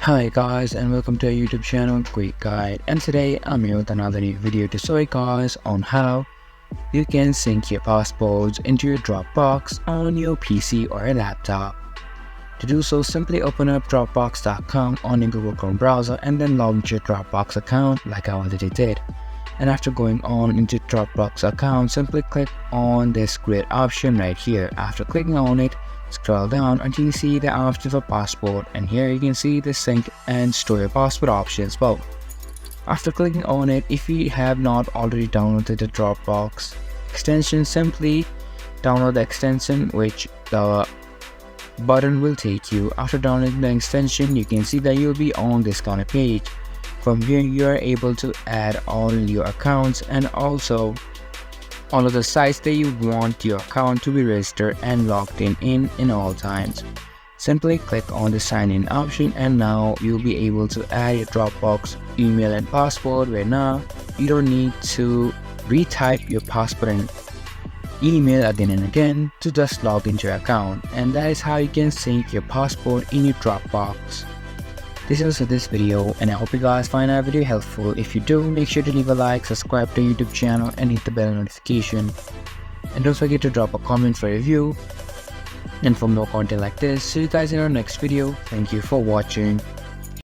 Hi guys, and welcome to our YouTube channel Quick Guide, and today I'm here with another new video to show you guys on how you can sync your passports into your Dropbox on your PC or a laptop. To do so, simply open up dropbox.com on your Google Chrome browser and then log into your Dropbox account like I already did. And after going on into Dropbox account, simply click on this grid option right here. After clicking on it, scroll down until you see the option for passport, and here you can see the sync and store your passport options. Well, after clicking on it, if you have not already downloaded the Dropbox extension, simply download the extension, which the button will take you. After downloading the extension, you can see that you'll be on this kind of page. From here, you are able to add all your accounts and also all of the sites that you want your account to be registered and logged in all times. Simply click on the sign in option, and now you'll be able to add your Dropbox email and password, where now you don't need to retype your password and email again and again to just log into your account. And that is how you can sync your passport in your Dropbox. This is also this video, and I hope you guys find our video helpful. If you do, make sure to leave a like, subscribe to our YouTube channel and hit the bell notification. And don't forget to drop a comment for review and for more content like this. See you guys in our next video. Thank you for watching.